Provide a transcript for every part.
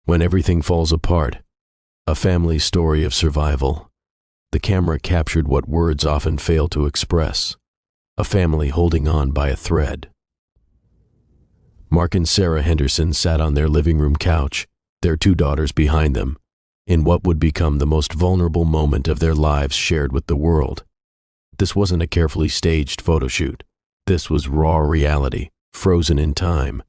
When everything falls apart, a family story of survival. The camera captured what words often fail to express, a family holding on by a thread. Mark and Sarah Henderson sat on their living room couch, their 2 daughters behind them, in what would become the most vulnerable moment of their lives shared with the world. This wasn't a carefully staged photo shoot. This was raw reality, frozen in time.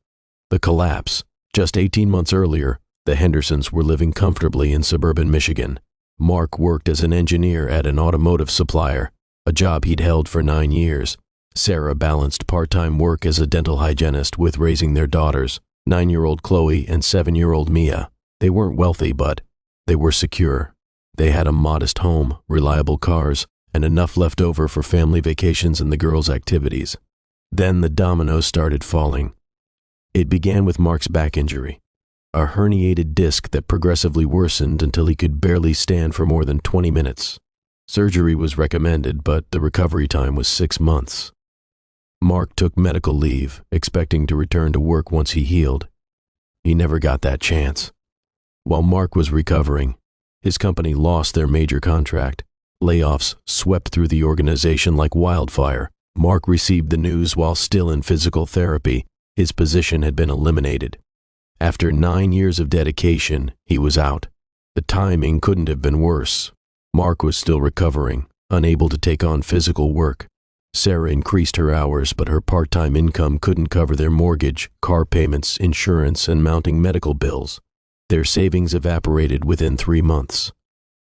The collapse. Just 18 months earlier, the Hendersons were living comfortably in suburban Michigan. Mark worked as an engineer at an automotive supplier, a job he'd held for 9 years. Sarah balanced part-time work as a dental hygienist with raising their daughters, 9-year-old Chloe and 7-year-old Mia. They weren't wealthy, but they were secure. They had a modest home, reliable cars, and enough left over for family vacations and the girls' activities. Then the dominoes started falling. It began with Mark's back injury, a herniated disc that progressively worsened until he could barely stand for more than 20 minutes. Surgery was recommended, but the recovery time was 6 months. Mark took medical leave, expecting to return to work once he healed. He never got that chance. While Mark was recovering, his company lost their major contract. Layoffs swept through the organization like wildfire. Mark received the news while still in physical therapy. His position had been eliminated. After 9 years of dedication, he was out. The timing couldn't have been worse. Mark was still recovering, unable to take on physical work. Sarah increased her hours, but her part-time income couldn't cover their mortgage, car payments, insurance, and mounting medical bills. Their savings evaporated within 3 months.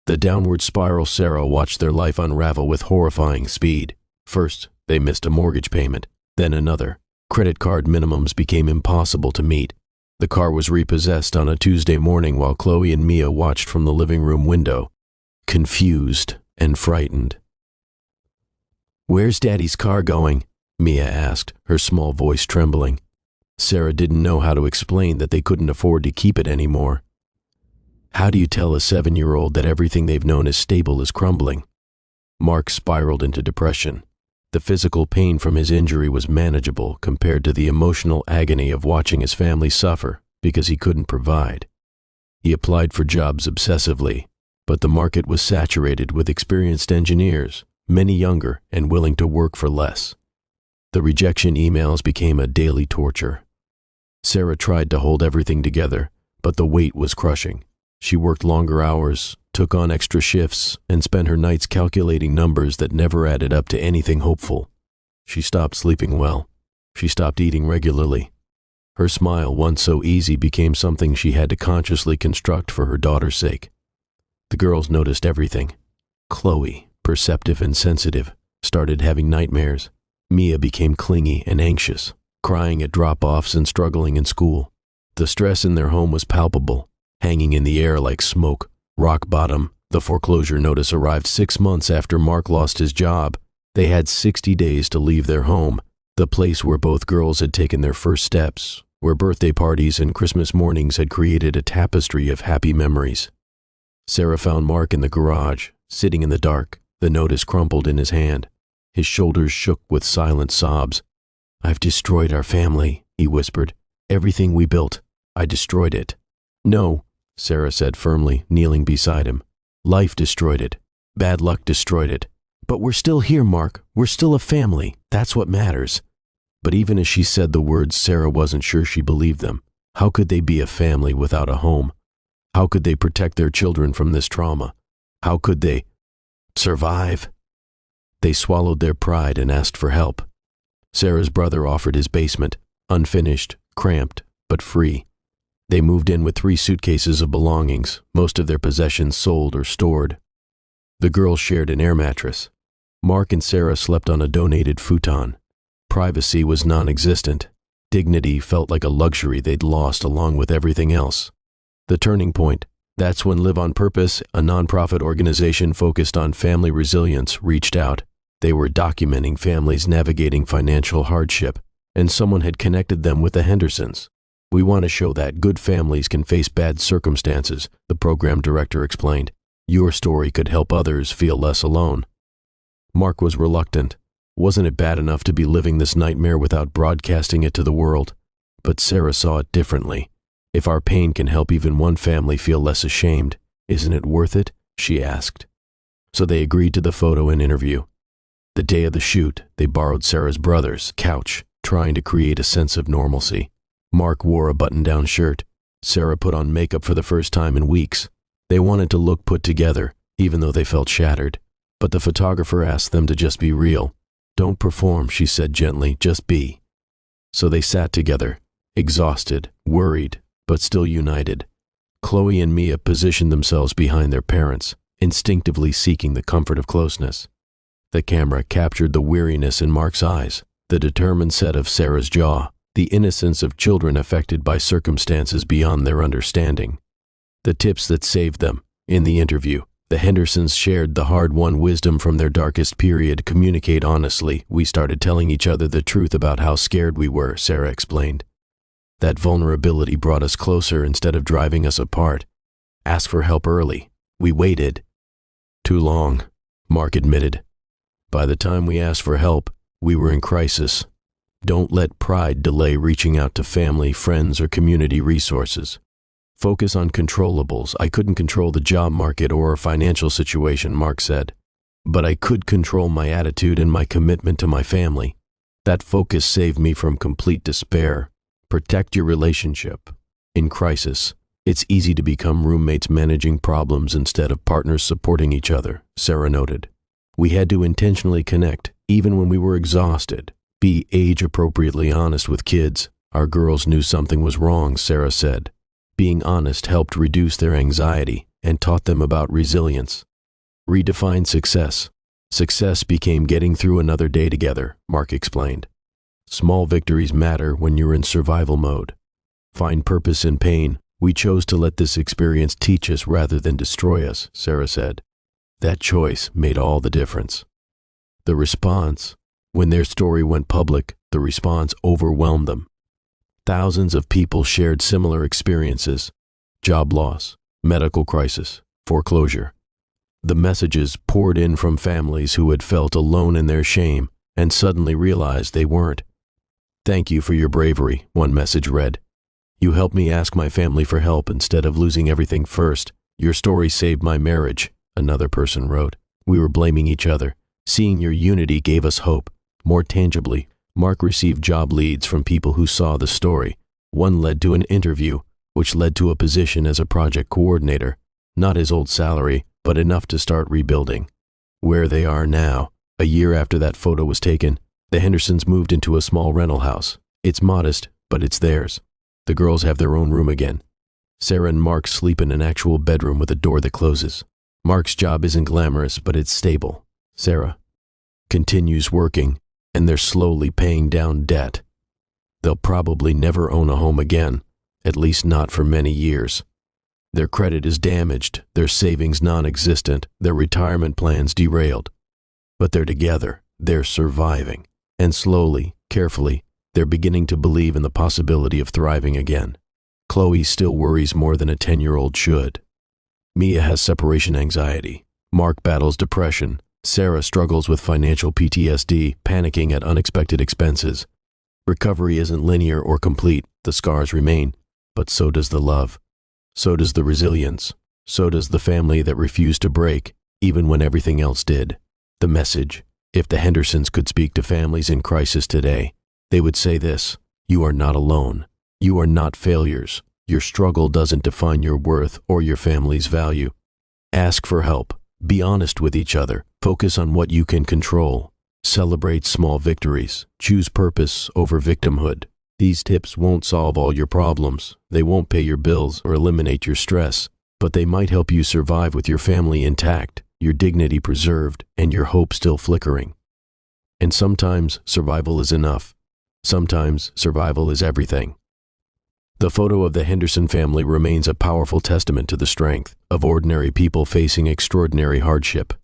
The downward spiral Sarah watched their life unravel with horrifying speed. First, they missed a mortgage payment, then another. Credit card minimums became impossible to meet. The car was repossessed on a Tuesday morning while Chloe and Mia watched from the living room window, confused and frightened. "Where's Daddy's car going?" Mia asked, her small voice trembling. Sarah didn't know how to explain that they couldn't afford to keep it anymore. How do you tell a 7-year-old that everything they've known as stable is crumbling? Mark spiraled into depression. The physical pain from his injury was manageable compared to the emotional agony of watching his family suffer because he couldn't provide. He applied for jobs obsessively, but the market was saturated with experienced engineers, many younger and willing to work for less. The rejection emails became a daily torture. Sarah tried to hold everything together, but the weight was crushing. She worked longer hours, took on extra shifts, and spent her nights calculating numbers that never added up to anything hopeful. She stopped sleeping well. She stopped eating regularly. Her smile, once so easy, became something she had to consciously construct for her daughter's sake. The girls noticed everything. Chloe, perceptive and sensitive, started having nightmares. Mia became clingy and anxious, crying at drop-offs and struggling in school. The stress in their home was palpable, hanging in the air like smoke. Rock bottom. The foreclosure notice arrived 6 months after Mark lost his job. They had 60 days to leave their home, the place where both girls had taken their first steps, where birthday parties and Christmas mornings had created a tapestry of happy memories. Sarah found Mark in the garage, sitting in the dark, the notice crumpled in his hand. His shoulders shook with silent sobs. "I've destroyed our family," he whispered. "Everything we built. I destroyed it." "No," Sarah said firmly, kneeling beside him. "Life destroyed it. Bad luck destroyed it. But we're still here, Mark. We're still a family. That's what matters." But even as she said the words, Sarah wasn't sure she believed them. How could they be a family without a home? How could they protect their children from this trauma? How could they survive? They swallowed their pride and asked for help. Sarah's brother offered his basement, unfinished, cramped, but free. They moved in with 3 suitcases of belongings, most of their possessions sold or stored. The girls shared an air mattress. Mark and Sarah slept on a donated futon. Privacy was non-existent. Dignity felt like a luxury they'd lost along with everything else. The turning point. That's when Live on Purpose, a nonprofit organization focused on family resilience, reached out. They were documenting families navigating financial hardship, and someone had connected them with the Hendersons. "We want to show that good families can face bad circumstances," the program director explained. "Your story could help others feel less alone." Mark was reluctant. Wasn't it bad enough to be living this nightmare without broadcasting it to the world? But Sarah saw it differently. If our pain can help even one family feel less ashamed, isn't it worth it? She asked. So they agreed to the photo and interview. The day of the shoot, they borrowed Sarah's brother's couch, trying to create a sense of normalcy. Mark wore a button-down shirt. Sarah put on makeup for the first time in weeks. They wanted to look put together, even though they felt shattered. But the photographer asked them to just be real. Don't perform, she said gently, just be. So they sat together, exhausted, worried, but still united. Chloe and Mia positioned themselves behind their parents, instinctively seeking the comfort of closeness. The camera captured the weariness in Mark's eyes, the determined set of Sarah's jaw, the innocence of children affected by circumstances beyond their understanding. The tips that saved them. In the interview, the Hendersons shared the hard-won wisdom from their darkest period. Communicate honestly. We started telling each other the truth about how scared we were, Sarah explained. That vulnerability brought us closer instead of driving us apart. Ask for help early. We waited. Too long, Mark admitted. By the time we asked for help, we were in crisis. Don't let pride delay reaching out to family, friends, or community resources. Focus on controllables. I couldn't control the job market or our financial situation, Mark said. But I could control my attitude and my commitment to my family. That focus saved me from complete despair. Protect your relationship. In crisis, it's easy to become roommates managing problems instead of partners supporting each other, Sarah noted. We had to intentionally connect, even when we were exhausted. Be age-appropriately honest with kids. Our girls knew something was wrong, Sarah said. Being honest helped reduce their anxiety and taught them about resilience. Redefine success. Success became getting through another day together, Mark explained. Small victories matter when you're in survival mode. Find purpose in pain. We chose to let this experience teach us rather than destroy us, Sarah said. That choice made all the difference. The response. When their story went public, the response overwhelmed them. Thousands of people shared similar experiences: job loss, medical crisis, foreclosure. The messages poured in from families who had felt alone in their shame and suddenly realized they weren't. Thank you for your bravery, one message read. You helped me ask my family for help instead of losing everything first. Your story saved my marriage, another person wrote. We were blaming each other. Seeing your unity gave us hope. More tangibly, Mark received job leads from people who saw the story. One led to an interview, which led to a position as a project coordinator. Not his old salary, but enough to start rebuilding. Where they are now, a year after that photo was taken, the Hendersons moved into a small rental house. It's modest, but it's theirs. The girls have their own room again. Sarah and Mark sleep in an actual bedroom with a door that closes. Mark's job isn't glamorous, but it's stable. Sarah continues working, and they're slowly paying down debt. They'll probably never own a home again, at least not for many years. Their credit is damaged, their savings non-existent, their retirement plans derailed. But they're together, they're surviving, and slowly, carefully, they're beginning to believe in the possibility of thriving again. Chloe still worries more than a 10-year-old should. Mia has separation anxiety. Mark battles depression. Sarah struggles with financial PTSD, panicking at unexpected expenses. Recovery isn't linear or complete. The scars remain, but so does the love. So does the resilience. So does the family that refused to break, even when everything else did. The message: if the Hendersons could speak to families in crisis today, they would say this: you are not alone. You are not failures. Your struggle doesn't define your worth or your family's value. Ask for help. Be honest with each other. Focus on what you can control. Celebrate small victories. Choose purpose over victimhood. These tips won't solve all your problems. They won't pay your bills or eliminate your stress, but they might help you survive with your family intact, your dignity preserved, and your hope still flickering. And sometimes survival is enough. Sometimes survival is everything. The photo of the Henderson family remains a powerful testament to the strength of ordinary people facing extraordinary hardship.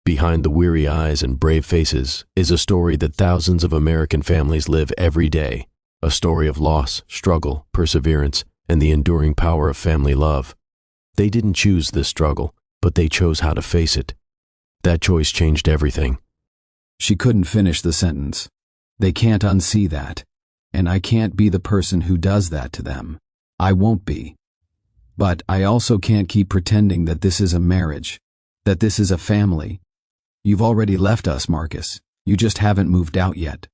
Behind the weary eyes and brave faces is a story that thousands of American families live every day, a story of loss, struggle, perseverance, and the enduring power of family love. They didn't choose this struggle, but they chose how to face it. That choice changed everything. She couldn't finish the sentence. They can't unsee that. And I can't be the person who does that to them. I won't be. But I also can't keep pretending that this is a marriage, that this is a family. You've already left us, Marcus. You just haven't moved out yet.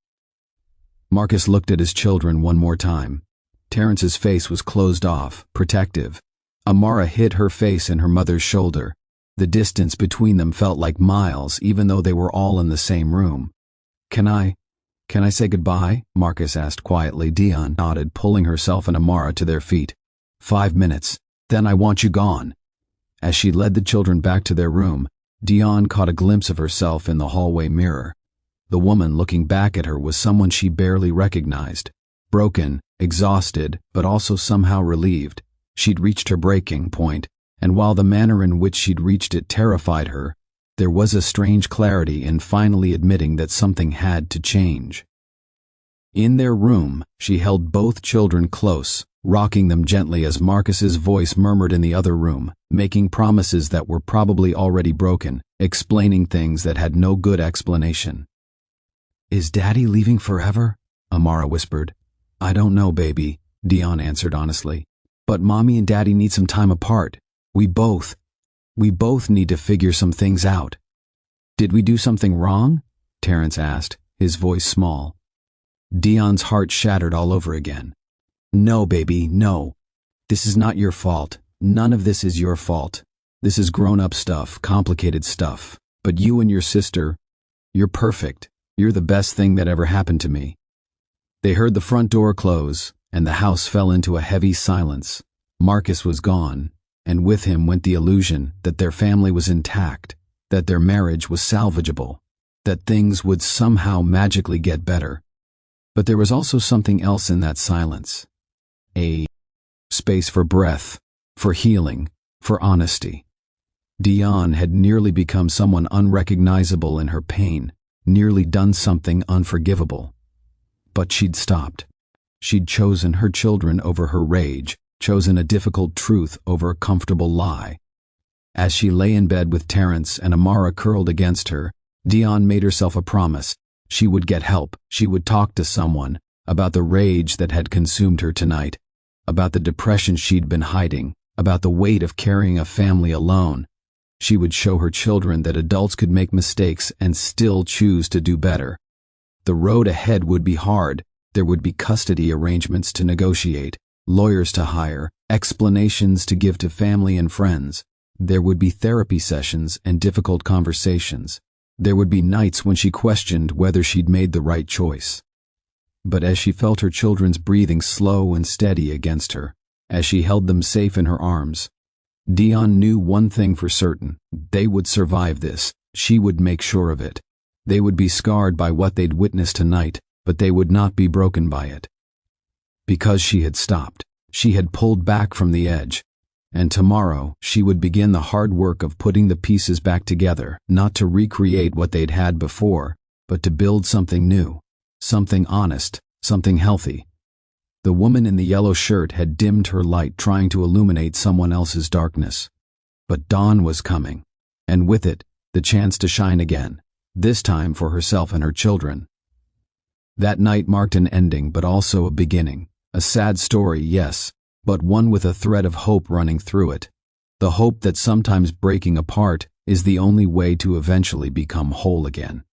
Marcus looked at his children one more time. Terrence's face was closed off, protective. Amara hid her face in her mother's shoulder. The distance between them felt like miles, even though they were all in the same room. Can I say goodbye? Marcus asked quietly. Dionne nodded, pulling herself and Amara to their feet. 5 minutes, then I want you gone. As she led the children back to their room, Dionne caught a glimpse of herself in the hallway mirror. The woman looking back at her was someone she barely recognized. Broken, exhausted, but also somehow relieved. She'd reached her breaking point, and while the manner in which she'd reached it terrified her, there was a strange clarity in finally admitting that something had to change. In their room, she held both children close, rocking them gently as Marcus's voice murmured in the other room, making promises that were probably already broken, explaining things that had no good explanation. Is Daddy leaving forever? Amara whispered. I don't know, baby, Dionne answered honestly. But Mommy and Daddy need some time apart. We both need to figure some things out. Did we do something wrong? Terrence asked, his voice small. Dionne's heart shattered all over again. No, baby, no. This is not your fault. None of this is your fault. This is grown-up stuff, complicated stuff. But you and your sister, you're perfect. You're the best thing that ever happened to me. They heard the front door close, and the house fell into a heavy silence. Marcus was gone, and with him went the illusion that their family was intact, that their marriage was salvageable, that things would somehow magically get better. But there was also something else in that silence. A space for breath, for healing, for honesty. Dionne had nearly become someone unrecognizable in her pain, nearly done something unforgivable. But she'd stopped. She'd chosen her children over her rage, chosen a difficult truth over a comfortable lie. As she lay in bed with Terrence and Amara curled against her, Dionne made herself a promise. She would get help. She would talk to someone about the rage that had consumed her tonight, about the depression she'd been hiding, about the weight of carrying a family alone. She would show her children that adults could make mistakes and still choose to do better. The road ahead would be hard. There would be custody arrangements to negotiate, lawyers to hire, explanations to give to family and friends. There would be therapy sessions and difficult conversations. There would be nights when she questioned whether she'd made the right choice. But as she felt her children's breathing slow and steady against her, as she held them safe in her arms, Dionne knew one thing for certain. They would survive this. She would make sure of it. They would be scarred by what they'd witnessed tonight, but they would not be broken by it. Because she had stopped. She had pulled back from the edge. And tomorrow, she would begin the hard work of putting the pieces back together, not to recreate what they'd had before, but to build something new, something honest, something healthy. The woman in the yellow shirt had dimmed her light trying to illuminate someone else's darkness. But dawn was coming, and with it, the chance to shine again, this time for herself and her children. That night marked an ending, but also a beginning. A sad story, yes, but one with a thread of hope running through it. The hope that sometimes breaking apart is the only way to eventually become whole again.